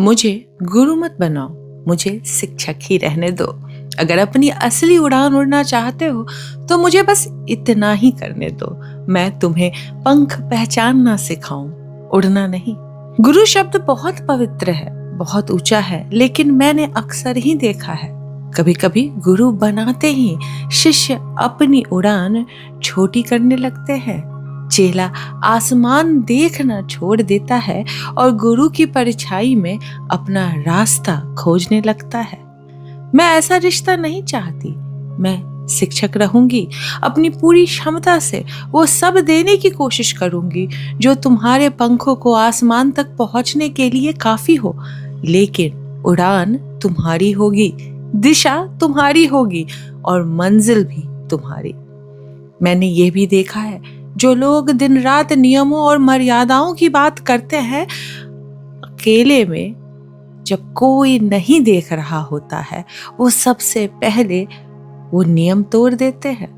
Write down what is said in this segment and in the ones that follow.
मुझे गुरु मत बनाओ, मुझे शिक्षक ही रहने दो। अगर अपनी असली उड़ान उड़ना चाहते हो तो मुझे बस इतना ही करने दो। मैं तुम्हें पंख पहचानना सिखाऊं, उड़ना नहीं। गुरु शब्द बहुत पवित्र है, बहुत ऊंचा है, लेकिन मैंने अक्सर ही देखा है कभी कभी गुरु बनाते ही शिष्य अपनी उड़ान छोटी करने लगते हैं। चेला आसमान देखना छोड़ देता है और गुरु की परछाई में अपना रास्ता खोजने लगता है। मैं ऐसा रिश्ता नहीं चाहती। मैं शिक्षक रहूंगी, अपनी पूरी क्षमता से वो सब देने की कोशिश करूंगी जो तुम्हारे पंखों को आसमान तक पहुंचने के लिए काफी हो। लेकिन उड़ान तुम्हारी होगी, दिशा तुम्हारी होगी और मंजिल भी तुम्हारी। मैंने ये भी देखा है, जो लोग दिन रात नियमों और मर्यादाओं की बात करते हैं, अकेले में जब कोई नहीं देख रहा होता है, वो सबसे पहले वो नियम तोड़ देते हैं।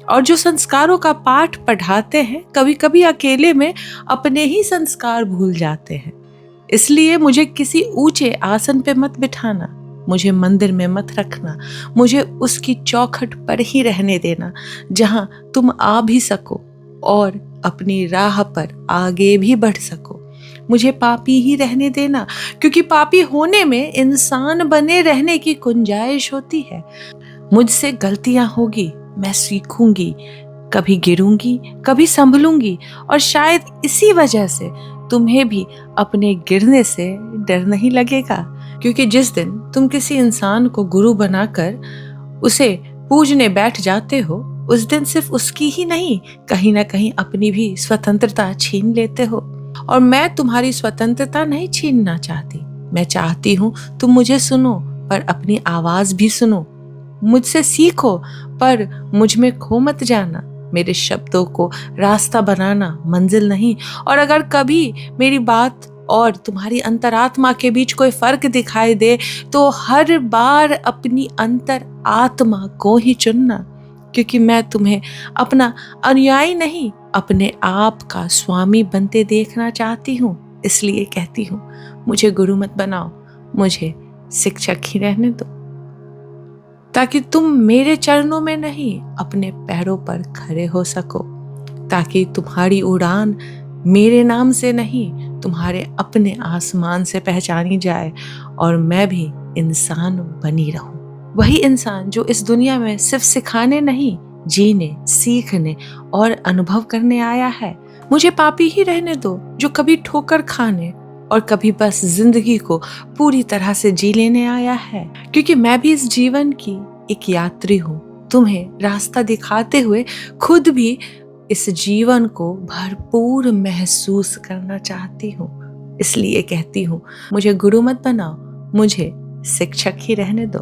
और जो संस्कारों का पाठ पढ़ाते हैं, कभी कभी अकेले में अपने ही संस्कार भूल जाते हैं। इसलिए मुझे किसी ऊंचे आसन पे मत बिठाना, मुझे मंदिर में मत रखना, मुझे उसकी चौखट पर ही रहने देना जहां तुम आ भी सको और अपनी राह पर आगे भी बढ़ सको। मुझे पापी ही रहने देना, क्योंकि पापी होने में इंसान बने रहने की गुंजाइश होती है। मुझसे गलतियां होगी, मैं सीखूंगी, कभी गिरूंगी, कभी संभलूंगी, और शायद इसी वजह से तुम्हें भी अपने गिरने से डर नहीं लगेगा। क्योंकि जिस दिन तुम किसी इंसान को गुरु बनाकर उसे पूजने बैठ जाते हो, उस दिन सिर्फ उसकी ही नहीं, कहीं ना कहीं अपनी भी स्वतंत्रता छीन लेते हो। और मैं तुम्हारी स्वतंत्रता नहीं छीनना चाहती। मैं चाहती हूँ तुम मुझे सुनो, पर अपनी आवाज भी सुनो। मुझसे सीखो, पर मुझ में खो मत जाना। मेरे शब्दों को रास्ता बनाना, मंजिल नहीं। और अगर कभी मेरी बात और तुम्हारी अंतरात्मा के बीच कोई फर्क दिखाई दे, तो हर बार अपनी अंतर आत्मा को ही चुनना, क्योंकि मैं तुम्हें अपना अनुयायी नहीं, अपने आप का स्वामी बनते देखना चाहती हूँ। इसलिए कहती हूँ, मुझे गुरु मत बनाओ, मुझे शिक्षक ही रहने दो, ताकि तुम मेरे चरणों में नहीं, अपने पैरों पर खड़े हो सको, ताकि तुम्हारी उड़ान मेरे नाम से नहीं, तुम्हारे अपने आसमान से पहचानी जाए और मैं भी इंसान बनी रहूं। वही इंसान जो इस दुनिया में सिर्फ सिखाने नहीं, जीने, सीखने और अनुभव करने आया है। मुझे पापी ही रहने दो, जो कभी ठोकर खाने और कभी बस जिंदगी को पूरी तरह से जी लेने आया है। क्योंकि मैं भी इस जीवन की एक यात्री हूँ, तुम्हें रास्ता दिखाते हुए खुद भी इस जीवन को भरपूर महसूस करना चाहती हूँ। इसलिए कहती हूँ, मुझे गुरु मत बनाओ, मुझे शिक्षक ही रहने दो।